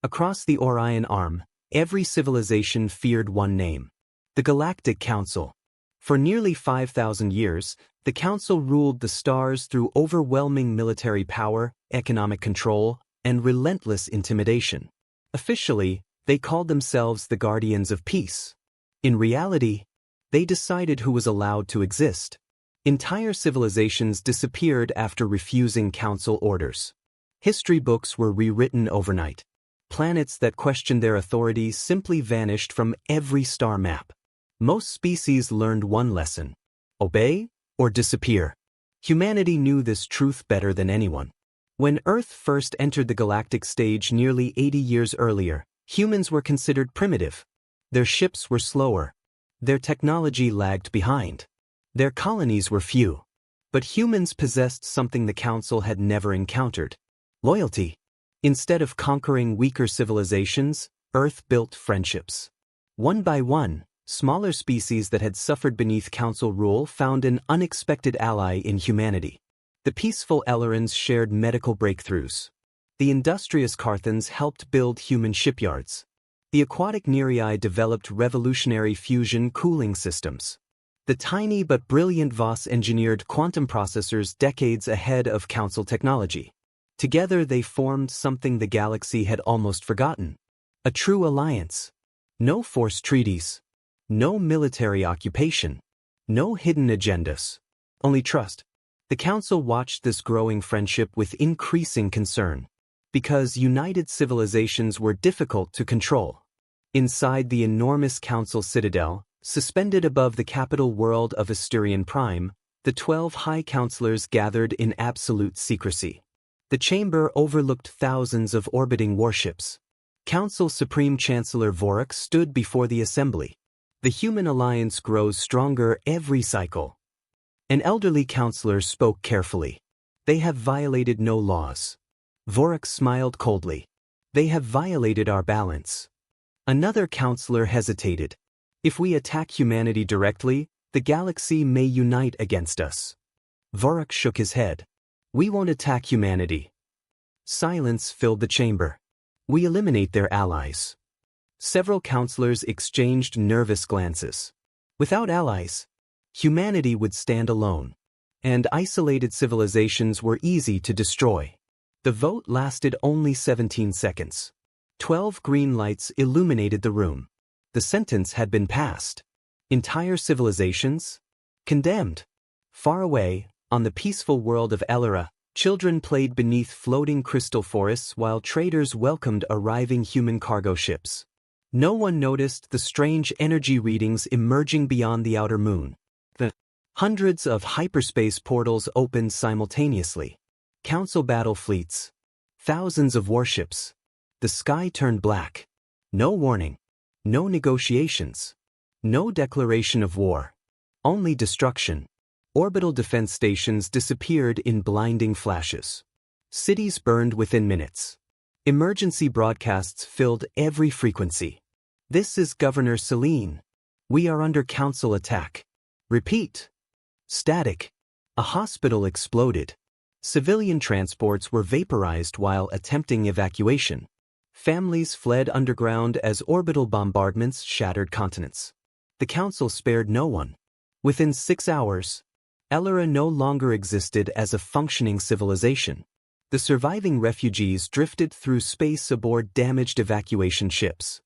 Across the Orion Arm, every civilization feared one name: the Galactic Council. For nearly 5,000 years, the Council ruled the stars through overwhelming military power, economic control, and relentless intimidation. Officially, they called themselves the Guardians of Peace. In reality, they decided who was allowed to exist. Entire civilizations disappeared after refusing Council orders. History books were rewritten overnight. Planets that questioned their authority simply vanished from every star map. Most species learned one lesson: obey or disappear. Humanity knew this truth better than anyone. When Earth first entered the galactic stage nearly 80 years earlier, humans were considered primitive. Their ships were slower. Their technology lagged behind. Their colonies were few. But humans possessed something the Council had never encountered: loyalty. Instead of conquering weaker civilizations, Earth built friendships. One by one, smaller species that had suffered beneath Council rule found an unexpected ally in humanity. The peaceful Ellerans shared medical breakthroughs. The industrious Carthans helped build human shipyards. The aquatic Nerii developed revolutionary fusion cooling systems. The tiny but brilliant Voss engineered quantum processors decades ahead of Council technology. Together they formed something the galaxy had almost forgotten: a true alliance. No forced treaties. No military occupation. No hidden agendas. Only trust. The Council watched this growing friendship with increasing concern. Because united civilizations were difficult to control. Inside the enormous Council citadel, suspended above the capital world of Asterion Prime, the 12 High Councilors gathered in absolute secrecy. The chamber overlooked thousands of orbiting warships. Council Supreme Chancellor Vorik stood before the assembly. The human alliance grows stronger every cycle. An elderly counselor spoke carefully. They have violated no laws. Vorik smiled coldly. They have violated our balance. Another counselor hesitated. If we attack humanity directly, the galaxy may unite against us. Vorik shook his head. We won't attack humanity. Silence filled the chamber. We eliminate their allies. Several counselors exchanged nervous glances. Without allies, humanity would stand alone, and isolated civilizations were easy to destroy. The vote lasted only 17 seconds. 12 green lights illuminated the room. The sentence had been passed. Entire civilizations? Condemned. Far away, on the peaceful world of Ellera, children played beneath floating crystal forests while traders welcomed arriving human cargo ships. No one noticed the strange energy readings emerging beyond the outer moon. The hundreds of hyperspace portals opened simultaneously. Council battle fleets. Thousands of warships. The sky turned black. No warning. No negotiations. No declaration of war. Only destruction. Orbital defense stations disappeared in blinding flashes. Cities burned within minutes. Emergency broadcasts filled every frequency. This is Governor Celine. We are under Council attack. Repeat. Static. A hospital exploded. Civilian transports were vaporized while attempting evacuation. Families fled underground as orbital bombardments shattered continents. The Council spared no one. Within 6 hours, Ellera no longer existed as a functioning civilization. The surviving refugees drifted through space aboard damaged evacuation ships.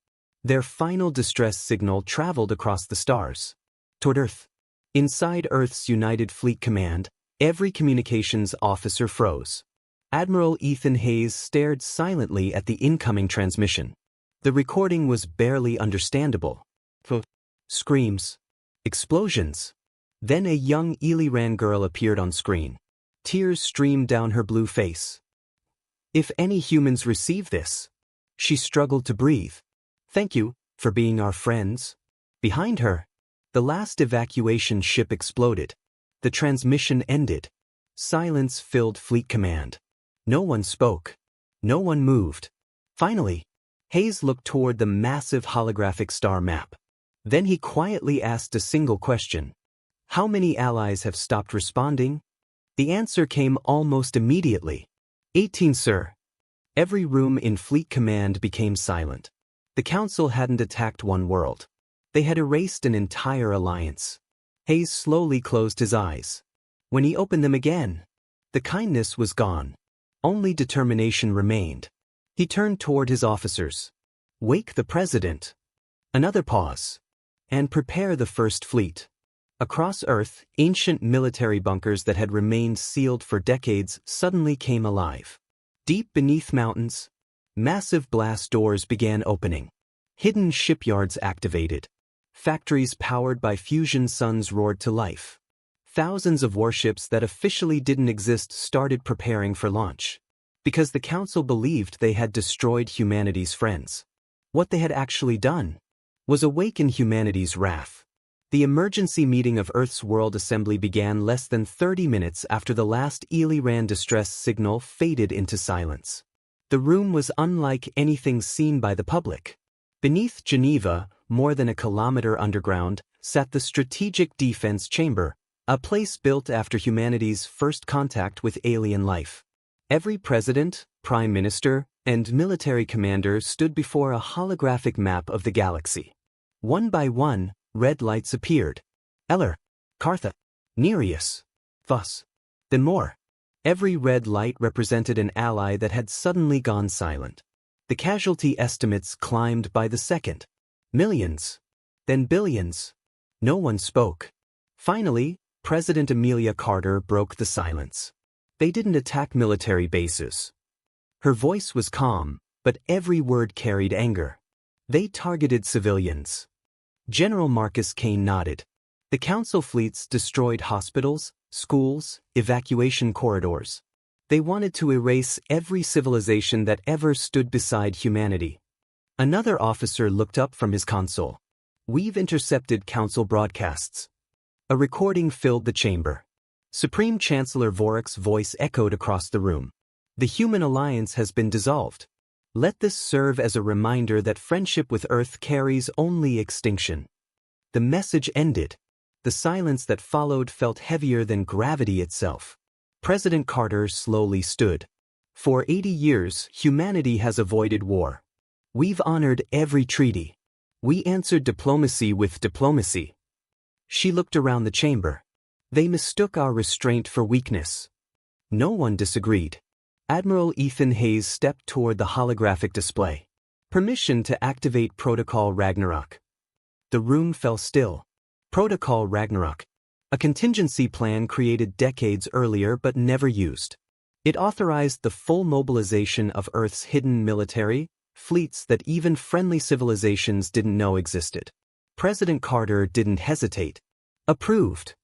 Their final distress signal traveled across the stars. Toward Earth. Inside Earth's United Fleet Command, every communications officer froze. Admiral Ethan Hayes stared silently at the incoming transmission. The recording was barely understandable. Screams. Explosions. Then a young Eliran girl appeared on screen. Tears streamed down her blue face. If any humans receive this. She struggled to breathe. Thank you for being our friends. Behind her, the last evacuation ship exploded. The transmission ended. Silence filled Fleet Command. No one spoke. No one moved. Finally, Hayes looked toward the massive holographic star map. Then he quietly asked a single question. How many allies have stopped responding? The answer came almost immediately. 18, sir. Every room in Fleet Command became silent. The Council hadn't attacked one world. They had erased an entire alliance. Hayes slowly closed his eyes. When he opened them again, the kindness was gone. Only determination remained. He turned toward his officers. Wake the President. Another pause. And prepare the First Fleet. Across Earth, ancient military bunkers that had remained sealed for decades suddenly came alive. Deep beneath mountains, massive blast doors began opening. Hidden shipyards activated. Factories powered by fusion suns roared to life. Thousands of warships that officially didn't exist started preparing for launch. Because the Council believed they had destroyed humanity's friends. What they had actually done was awaken humanity's wrath. The emergency meeting of Earth's World Assembly began less than 30 minutes after the last Eliran distress signal faded into silence. The room was unlike anything seen by the public. Beneath Geneva, more than a kilometer underground, sat the Strategic Defense Chamber, a place built after humanity's first contact with alien life. Every president, prime minister, and military commander stood before a holographic map of the galaxy. One by one, red lights appeared. Eller, Cartha, Nereus, Thus. Then more. Every red light represented an ally that had suddenly gone silent. The casualty estimates climbed by the second. Millions. Then billions. No one spoke. Finally, President Amelia Carter broke the silence. They didn't attack military bases. Her voice was calm, but every word carried anger. They targeted civilians. General Marcus Kane nodded. The Council fleets destroyed hospitals, schools, evacuation corridors. They wanted to erase every civilization that ever stood beside humanity. Another officer looked up from his console. We've intercepted Council broadcasts. A recording filled the chamber. Supreme Chancellor Vorok's voice echoed across the room. The human alliance has been dissolved. Let this serve as a reminder that friendship with Earth carries only extinction. The message ended. The silence that followed felt heavier than gravity itself. President Carter slowly stood. For 80 years, humanity has avoided war. We've honored every treaty. We answered diplomacy with diplomacy. She looked around the chamber. They mistook our restraint for weakness. No one disagreed. Admiral Ethan Hayes stepped toward the holographic display. Permission to activate Protocol Ragnarok. The room fell still. Protocol Ragnarok. A contingency plan created decades earlier but never used. It authorized the full mobilization of Earth's hidden military, fleets that even friendly civilizations didn't know existed. President Carter didn't hesitate. Approved.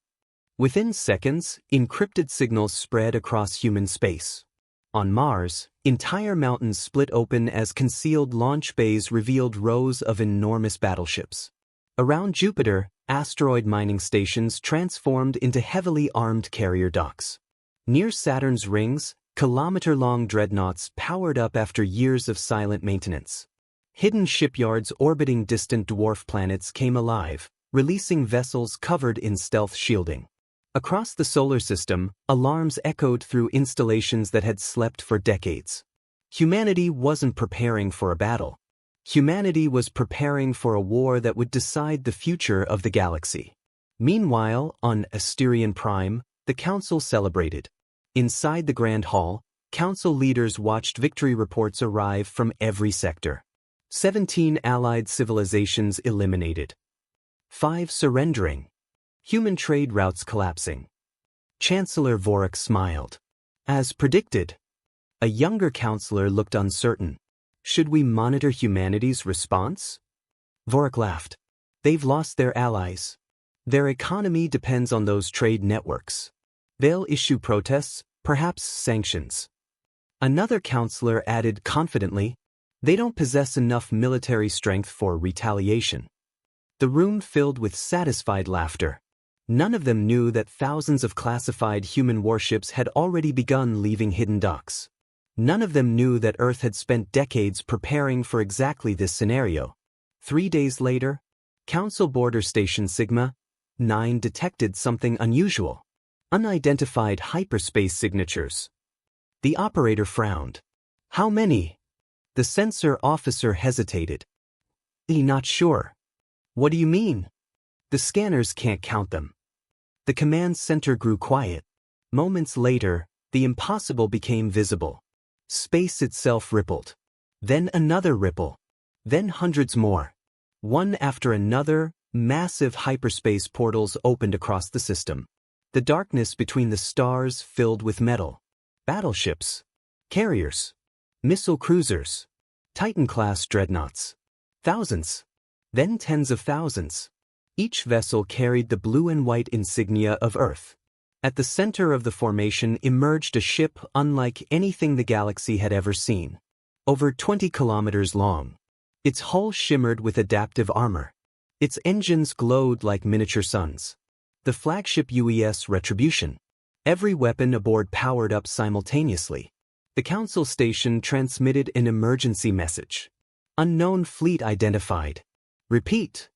Within seconds, encrypted signals spread across human space. On Mars, entire mountains split open as concealed launch bays revealed rows of enormous battleships. Around Jupiter, asteroid mining stations transformed into heavily armed carrier docks. Near Saturn's rings, kilometer-long dreadnoughts powered up after years of silent maintenance. Hidden shipyards orbiting distant dwarf planets came alive, releasing vessels covered in stealth shielding. Across the solar system, alarms echoed through installations that had slept for decades. Humanity wasn't preparing for a battle. Humanity was preparing for a war that would decide the future of the galaxy. Meanwhile, on Asterion Prime, the Council celebrated. Inside the Grand Hall, Council leaders watched victory reports arrive from every sector. 17 allied civilizations eliminated. 5 surrendering. Human trade routes collapsing. Chancellor Vorok smiled. As predicted. A younger counselor looked uncertain. Should we monitor humanity's response? Vorok laughed. They've lost their allies. Their economy depends on those trade networks. They'll issue protests, perhaps sanctions. Another counselor added confidently, they don't possess enough military strength for retaliation. The room filled with satisfied laughter. None of them knew that thousands of classified human warships had already begun leaving hidden docks. None of them knew that Earth had spent decades preparing for exactly this scenario. 3 days later, Council Border Station Sigma-9 detected something unusual. Unidentified hyperspace signatures. The operator frowned. How many? The sensor officer hesitated. Not sure. What do you mean? The scanners can't count them. The command center grew quiet. Moments later, the impossible became visible. Space itself rippled. Then another ripple. Then hundreds more. One after another, massive hyperspace portals opened across the system. The darkness between the stars filled with metal. Battleships. Carriers. Missile cruisers. Titan-class dreadnoughts. Thousands. Then tens of thousands. Each vessel carried the blue and white insignia of Earth. At the center of the formation emerged a ship unlike anything the galaxy had ever seen. Over 20 kilometers long. Its hull shimmered with adaptive armor. Its engines glowed like miniature suns. The flagship UES Retribution. Every weapon aboard powered up simultaneously. The Council station transmitted an emergency message. Unknown fleet identified. Repeat.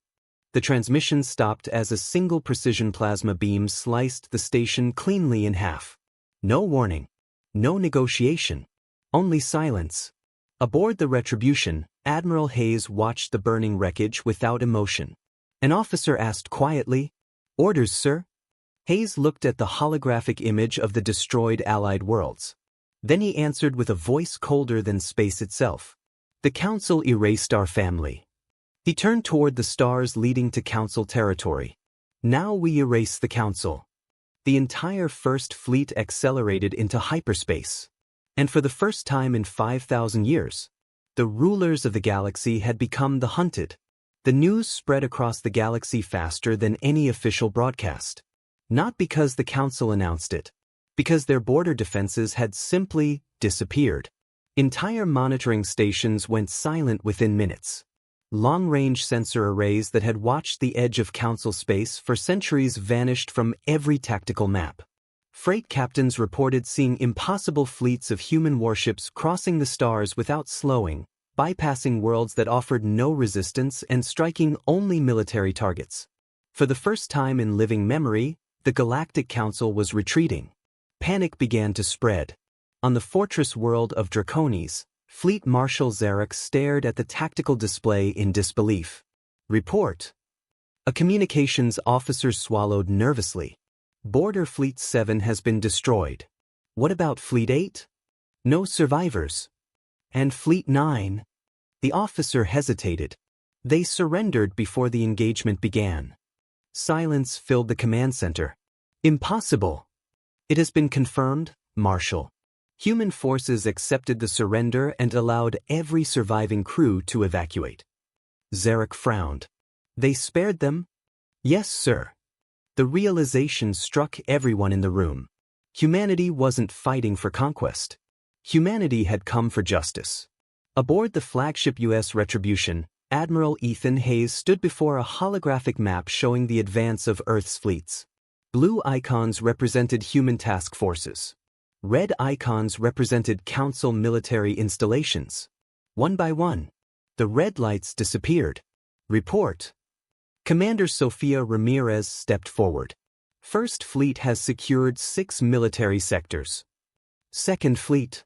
The transmission stopped as a single precision plasma beam sliced the station cleanly in half. No warning. No negotiation. Only silence. Aboard the Retribution, Admiral Hayes watched the burning wreckage without emotion. An officer asked quietly, "Orders, sir?" Hayes looked at the holographic image of the destroyed Allied worlds. Then he answered with a voice colder than space itself. "The Council erased our family." He turned toward the stars leading to Council territory. "Now we erase the Council." The entire First Fleet accelerated into hyperspace. And for the first time in 5,000 years, the rulers of the galaxy had become the hunted. The news spread across the galaxy faster than any official broadcast. Not because the Council announced it, because their border defenses had simply disappeared. Entire monitoring stations went silent within minutes. Long-range sensor arrays that had watched the edge of Council space for centuries vanished from every tactical map. Freight captains reported seeing impossible fleets of human warships crossing the stars without slowing, bypassing worlds that offered no resistance and striking only military targets. For the first time in living memory, the Galactic Council was retreating. Panic began to spread. On the fortress world of Draconis, Fleet Marshal Zarek stared at the tactical display in disbelief. "Report." A communications officer swallowed nervously. "Border Fleet 7 has been destroyed." "What about Fleet 8? "No survivors." "And Fleet 9? The officer hesitated. "They surrendered before the engagement began." Silence filled the command center. "Impossible." "It has been confirmed, Marshal." Human forces accepted the surrender and allowed every surviving crew to evacuate. Zarek frowned. "They spared them?" "Yes, sir." The realization struck everyone in the room. Humanity wasn't fighting for conquest. Humanity had come for justice. Aboard the flagship U.S. Retribution, Admiral Ethan Hayes stood before a holographic map showing the advance of Earth's fleets. Blue icons represented human task forces. Red icons represented Council military installations. One by one, the red lights disappeared. "Report." Commander Sofia Ramirez stepped forward. "First Fleet has secured 6 military sectors." "Second Fleet."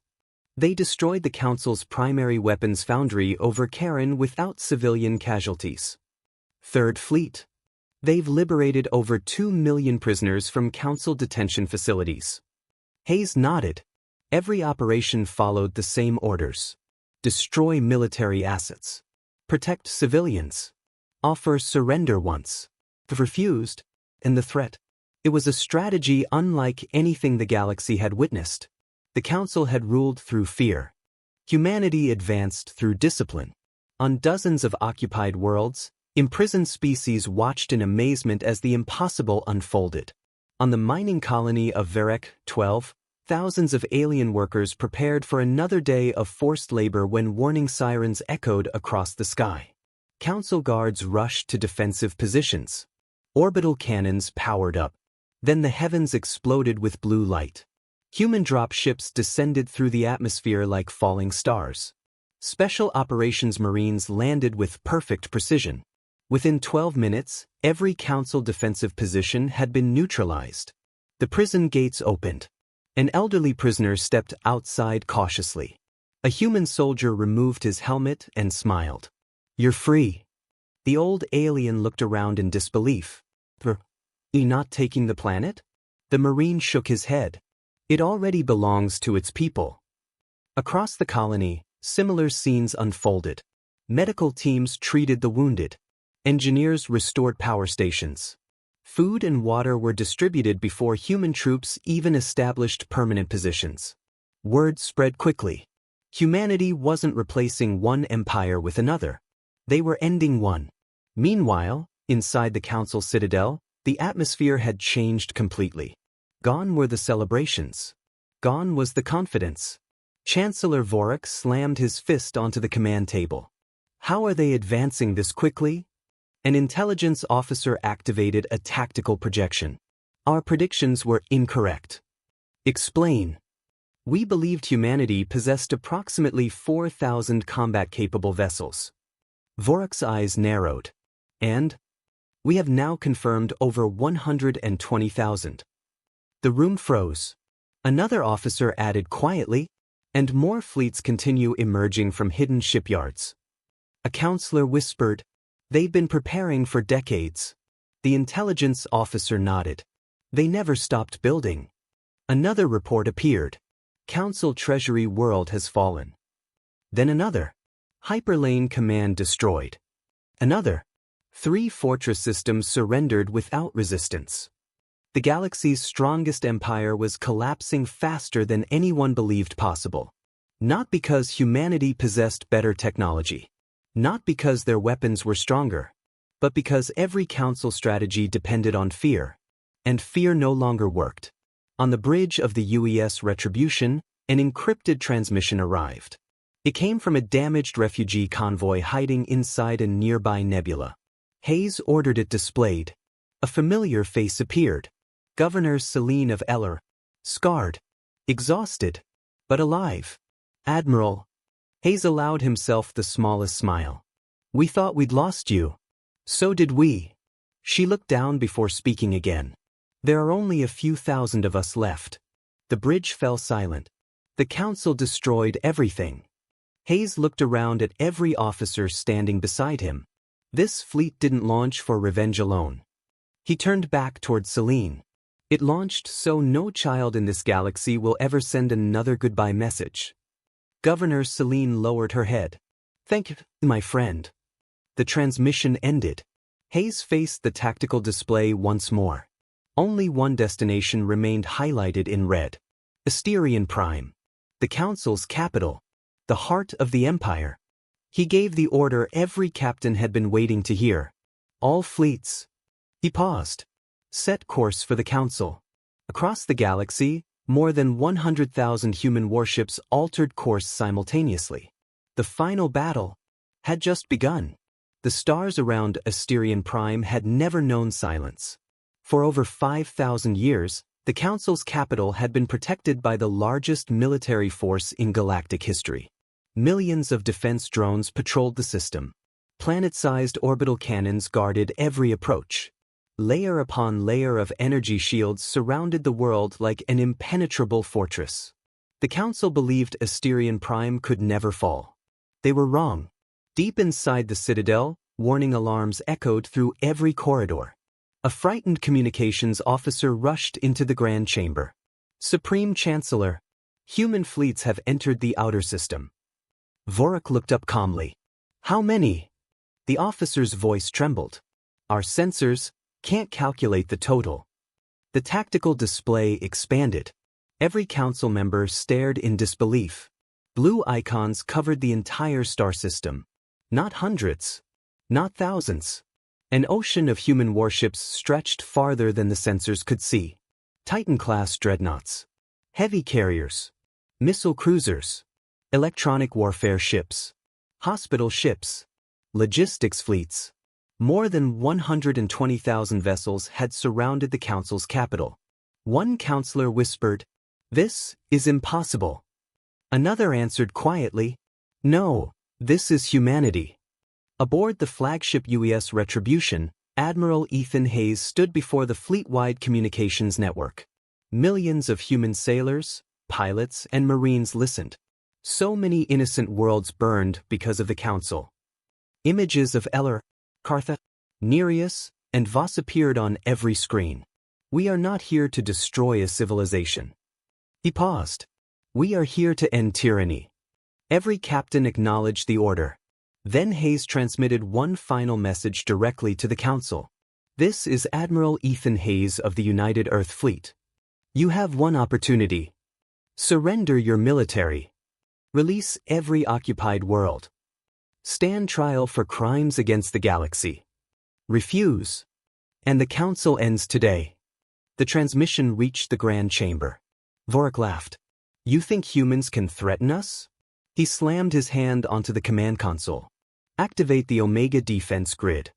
"They destroyed the Council's primary weapons foundry over Karen without civilian casualties." "Third Fleet." "They've liberated over 2 million prisoners from Council detention facilities." Hayes nodded. Every operation followed the same orders. Destroy military assets. Protect civilians. Offer surrender once. They refused, and the threat. It was a strategy unlike anything the galaxy had witnessed. The Council had ruled through fear. Humanity advanced through discipline. On dozens of occupied worlds, imprisoned species watched in amazement as the impossible unfolded. On the mining colony of Verek 12, thousands of alien workers prepared for another day of forced labor when warning sirens echoed across the sky. Council guards rushed to defensive positions. Orbital cannons powered up. Then the heavens exploded with blue light. Human dropships descended through the atmosphere like falling stars. Special Operations Marines landed with perfect precision. Within 12 minutes, every Council defensive position had been neutralized. The prison gates opened. An elderly prisoner stepped outside cautiously. A human soldier removed his helmet and smiled. "You're free." The old alien looked around in disbelief. "Are you not taking the planet?" The Marine shook his head. "It already belongs to its people." Across the colony, similar scenes unfolded. Medical teams treated the wounded. Engineers restored power stations. Food and water were distributed before human troops even established permanent positions. Word spread quickly. Humanity wasn't replacing one empire with another. They were ending one. Meanwhile, inside the Council Citadel, the atmosphere had changed completely. Gone were the celebrations. Gone was the confidence. Chancellor Vorik slammed his fist onto the command table. "How are they advancing this quickly?" An intelligence officer activated a tactical projection. "Our predictions were incorrect." "Explain." "We believed humanity possessed approximately 4,000 combat-capable vessels." Vorik's eyes narrowed. "And? We have now confirmed over 120,000. The room froze. Another officer added quietly, "And more fleets continue emerging from hidden shipyards." A counselor whispered, "They've been preparing for decades." The intelligence officer nodded. "They never stopped building." Another report appeared. "Council Treasury world has fallen." Then another. "Hyperlane command destroyed." Another. 3 fortress systems surrendered without resistance." The galaxy's strongest empire was collapsing faster than anyone believed possible. Not because humanity possessed better technology. Not because their weapons were stronger. But because every council strategy depended on fear. And fear no longer worked. On the bridge of the UES Retribution, an encrypted transmission arrived. It came from a damaged refugee convoy hiding inside a nearby nebula. Hayes ordered it displayed. A familiar face appeared. Governor Celine of Eller. Scarred. Exhausted. But alive. "Admiral." Hayes allowed himself the smallest smile. "We thought we'd lost you." "So did we." She looked down before speaking again. "There are only a few thousand of us left." The bridge fell silent. The council destroyed everything. Hayes looked around at every officer standing beside him. This fleet didn't launch for revenge alone. He turned back toward Celine. It launched so no child in this galaxy will ever send another goodbye message. Governor Celine lowered her head. "Thank you, my friend." The transmission ended. Hayes faced the tactical display once more. Only one destination remained highlighted in red. Asterion Prime. The Council's capital. The heart of the Empire. He gave the order every captain had been waiting to hear. "All fleets." He paused. "Set course for the Council." Across the galaxy, more than 100,000 human warships altered course simultaneously. The final battle had just begun. The stars around Asterion Prime had never known silence. For over 5,000 years, the Council's capital had been protected by the largest military force in galactic history. Millions of defense drones patrolled the system. Planet-sized orbital cannons guarded every approach. Layer upon layer of energy shields surrounded the world like an impenetrable fortress. The Council believed Asterion Prime could never fall. They were wrong. Deep inside the Citadel, warning alarms echoed through every corridor. A frightened communications officer rushed into the Grand Chamber. "Supreme Chancellor, human fleets have entered the outer system." Vorik looked up calmly. "How many?" The officer's voice trembled. "Our sensors can't calculate the total." The tactical display expanded. Every council member stared in disbelief. Blue icons covered the entire star system. Not hundreds. Not thousands. An ocean of human warships stretched farther than the sensors could see. Titan-class dreadnoughts. Heavy carriers. Missile cruisers. Electronic warfare ships. Hospital ships. Logistics fleets. More than 120,000 vessels had surrounded the Council's capital. One counselor whispered, "This is impossible." Another answered quietly, "No, this is humanity." Aboard the flagship UES Retribution, Admiral Ethan Hayes stood before the fleet-wide communications network. Millions of human sailors, pilots, and Marines listened. So many innocent worlds burned because of the Council. Images of Eller, Cartha, Nereus, and Voss appeared on every screen. We are not here to destroy a civilization. He paused. We are here to end tyranny. Every captain acknowledged the order. Then Hayes transmitted one final message directly to the Council. This is Admiral Ethan Hayes of the United Earth Fleet. You have one opportunity. Surrender your military. Release every occupied world. Stand trial for crimes against the galaxy. Refuse. And the Council ends today. The transmission reached the Grand Chamber. Vorik laughed. You think humans can threaten us? He slammed his hand onto the command console. Activate the Omega defense grid.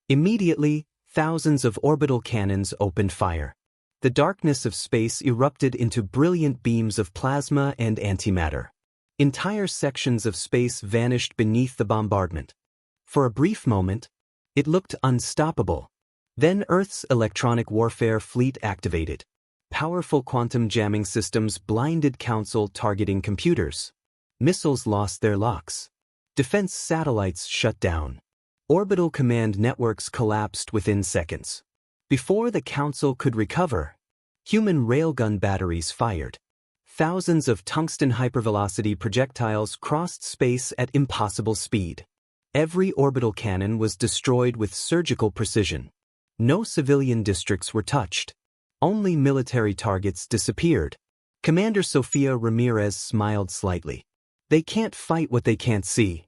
Immediately, thousands of orbital cannons opened fire. The darkness of space erupted into brilliant beams of plasma and antimatter. Entire sections of space vanished beneath the bombardment. For a brief moment, it looked unstoppable. Then Earth's electronic warfare fleet activated. Powerful quantum jamming systems blinded Council targeting computers. Missiles lost their locks. Defense satellites shut down. Orbital command networks collapsed within seconds. Before the Council could recover, human railgun batteries fired. Thousands of tungsten hypervelocity projectiles crossed space at impossible speed. Every orbital cannon was destroyed with surgical precision. No civilian districts were touched. Only military targets disappeared. Commander Sofia Ramirez smiled slightly. They can't fight what they can't see.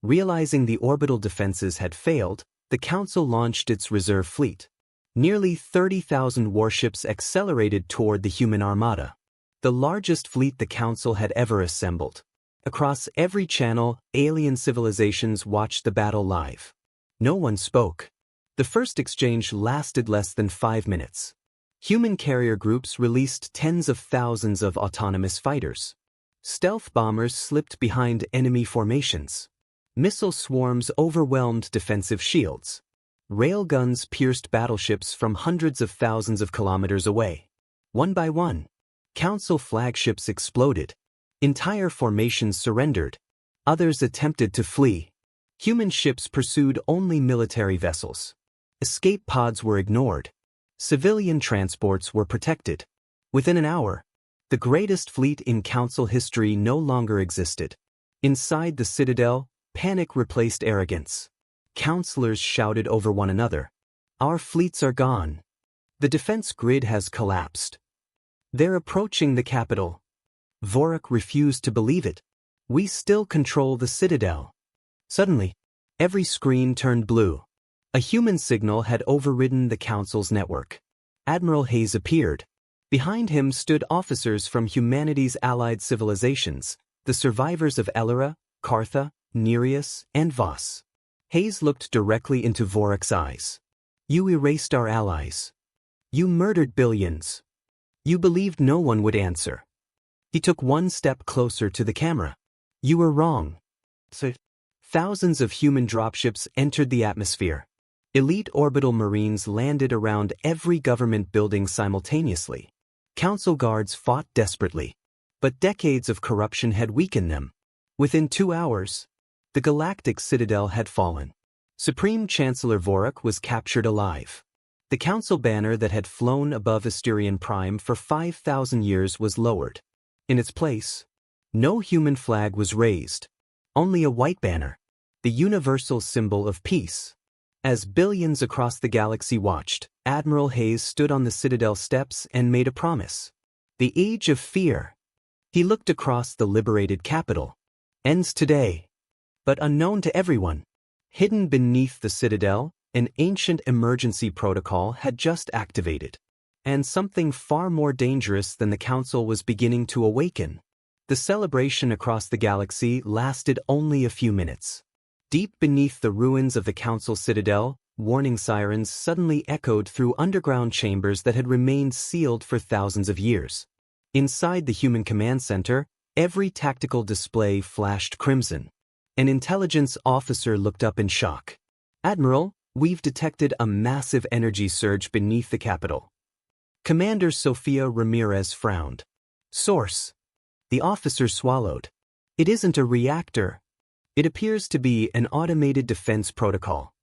Realizing the orbital defenses had failed, the Council launched its reserve fleet. Nearly 30,000 warships accelerated toward the human armada. The largest fleet the Council had ever assembled. Across every channel, alien civilizations watched the battle live. No one spoke. The first exchange lasted less than 5 minutes. Human carrier groups released tens of thousands of autonomous fighters. Stealth bombers slipped behind enemy formations. Missile swarms overwhelmed defensive shields. Railguns pierced battleships from hundreds of thousands of kilometers away. One by one, Council flagships exploded. Entire formations surrendered. Others attempted to flee. Human ships pursued only military vessels. Escape pods were ignored. Civilian transports were protected. Within an hour, the greatest fleet in Council history no longer existed. Inside the Citadel, panic replaced arrogance. Councilors shouted over one another. Our fleets are gone. The defense grid has collapsed. They're approaching the capital. Vorik refused to believe it. We still control the Citadel. Suddenly, every screen turned blue. A human signal had overridden the Council's network. Admiral Hayes appeared. Behind him stood officers from humanity's allied civilizations, the survivors of Ellera, Cartha, Nereus, and Voss. Hayes looked directly into Vorik's eyes. You erased our allies. You murdered billions. You believed no one would answer. He took one step closer to the camera. You were wrong. Thousands of human dropships entered the atmosphere. Elite orbital marines landed around every government building simultaneously. Council guards fought desperately. But decades of corruption had weakened them. Within 2 hours, the galactic citadel had fallen. Supreme Chancellor Vorik was captured alive. The Council banner that had flown above Asterion Prime for 5,000 years was lowered. In its place, no human flag was raised. Only a white banner, the universal symbol of peace. As billions across the galaxy watched, Admiral Hayes stood on the Citadel steps and made a promise. The age of fear. He looked across the liberated capital. Ends today. But unknown to everyone, hidden beneath the Citadel, an ancient emergency protocol had just activated. And something far more dangerous than the Council was beginning to awaken. The celebration across the galaxy lasted only a few minutes. Deep beneath the ruins of the Council Citadel, warning sirens suddenly echoed through underground chambers that had remained sealed for thousands of years. Inside the human command center, every tactical display flashed crimson. An intelligence officer looked up in shock. Admiral, we've detected a massive energy surge beneath the capital. Commander Sofia Ramirez frowned. Source. The officer swallowed. It isn't a reactor. It appears to be an automated defense protocol.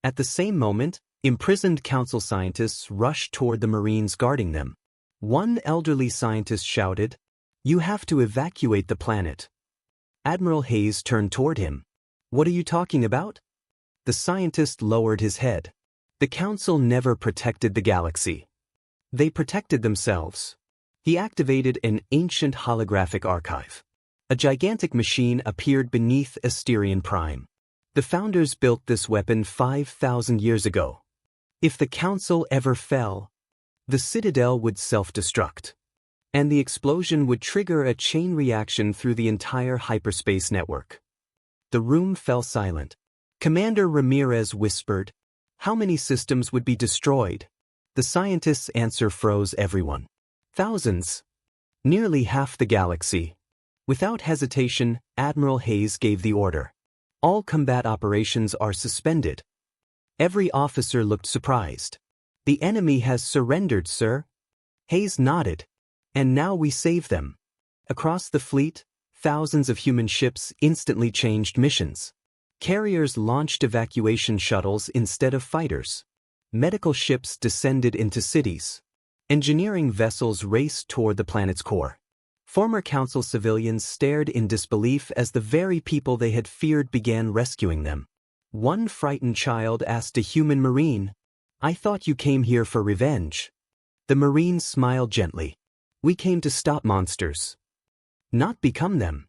At the same moment, imprisoned council scientists rushed toward the Marines guarding them. One elderly scientist shouted, "You have to evacuate the planet." Admiral Hayes turned toward him. "What are you talking about?" The scientist lowered his head. "The council never protected the galaxy. They protected themselves." He activated an ancient holographic archive. A gigantic machine appeared beneath Asterion Prime. The founders built this weapon 5,000 years ago. If the council ever fell, the Citadel would self-destruct, and the explosion would trigger a chain reaction through the entire hyperspace network. The room fell silent. Commander Ramirez whispered, "How many systems would be destroyed?" The scientist's answer froze everyone. "Thousands. Nearly half the galaxy." Without hesitation, Admiral Hayes gave the order. "All combat operations are suspended." Every officer looked surprised. "The enemy has surrendered, sir." Hayes nodded. "And now we save them." Across the fleet, thousands of human ships instantly changed missions. Carriers launched evacuation shuttles instead of fighters. Medical ships descended into cities. Engineering vessels raced toward the planet's core. Former council civilians stared in disbelief as the very people they had feared began rescuing them. One frightened child asked a human Marine, "I thought you came here for revenge." The Marine smiled gently. "We came to stop monsters, not become them."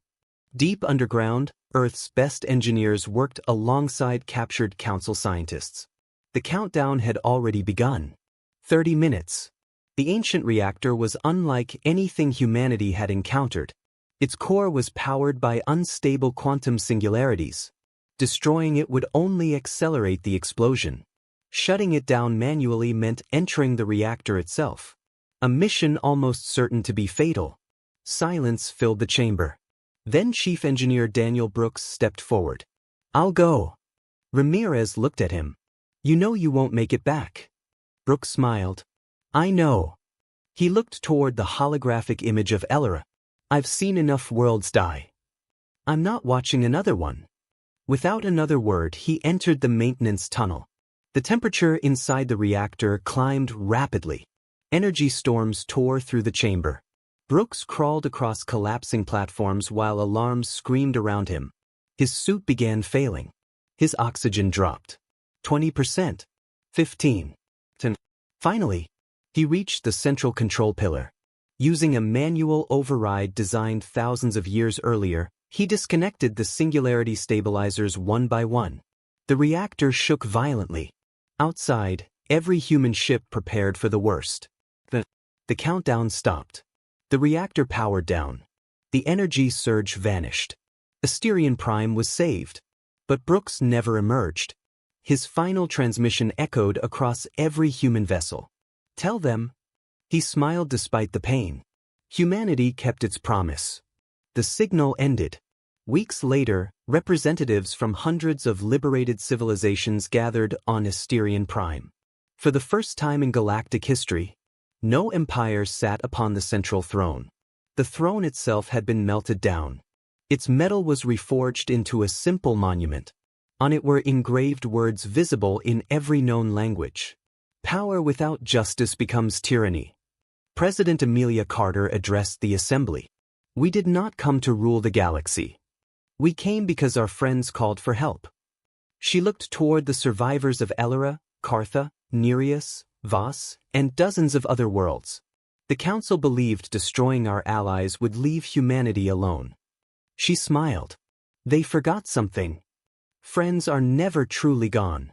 Deep underground, Earth's best engineers worked alongside captured council scientists. The countdown had already begun. 30 minutes. The ancient reactor was unlike anything humanity had encountered. Its core was powered by unstable quantum singularities. Destroying it would only accelerate the explosion. Shutting it down manually meant entering the reactor itself. A mission almost certain to be fatal. Silence filled the chamber. Then Chief Engineer Daniel Brooks stepped forward. "I'll go." Ramirez looked at him. "You know you won't make it back." Brooks smiled. "I know." He looked toward the holographic image of Elora. "I've seen enough worlds die. I'm not watching another one." Without another word, he entered the maintenance tunnel. The temperature inside the reactor climbed rapidly. Energy storms tore through the chamber. Brooks crawled across collapsing platforms while alarms screamed around him. His suit began failing. His oxygen dropped. 20%. 15. 10. Finally, he reached the central control pillar. Using a manual override designed thousands of years earlier, he disconnected the singularity stabilizers one by one. The reactor shook violently. Outside, every human ship prepared for the worst. The countdown stopped. The reactor powered down. The energy surge vanished. Asterion Prime was saved. But Brooks never emerged. His final transmission echoed across every human vessel. "Tell them." He smiled despite the pain. Humanity kept its promise. The signal ended. Weeks later, representatives from hundreds of liberated civilizations gathered on Asterion Prime. For the first time in galactic history, no empire sat upon the central throne. The throne itself had been melted down. Its metal was reforged into a simple monument. On it were engraved words visible in every known language. "Power without justice becomes tyranny." President Amelia Carter addressed the assembly. "We did not come to rule the galaxy. We came because our friends called for help." She looked toward the survivors of Elora, Cartha, Nereus, Voss, and dozens of other worlds. The Council believed destroying our allies would leave humanity alone. She smiled. They forgot something. Friends are never truly gone.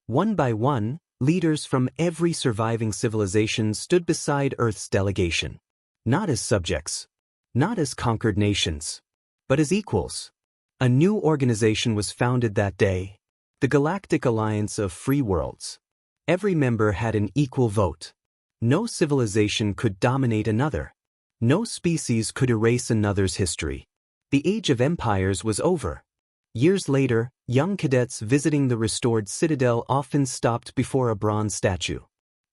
One by one, leaders from every surviving civilization stood beside Earth's delegation. Not as subjects, not as conquered nations, but as equals. A new organization was founded that day, the Galactic Alliance of Free Worlds. Every member had an equal vote. No civilization could dominate another. No species could erase another's history. The age of empires was over. Years later, young cadets visiting the restored citadel often stopped before a bronze statue.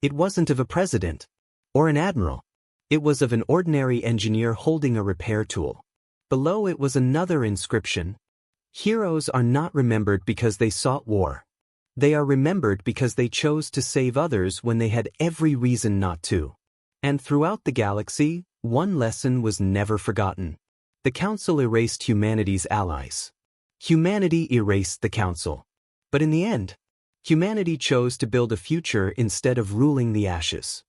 It wasn't of a president or an admiral. It was of an ordinary engineer holding a repair tool. Below it was another inscription. Heroes are not remembered because they sought war. They are remembered because they chose to save others when they had every reason not to. And throughout the galaxy, one lesson was never forgotten. The Council erased humanity's allies. Humanity erased the Council. But in the end, humanity chose to build a future instead of ruling the ashes.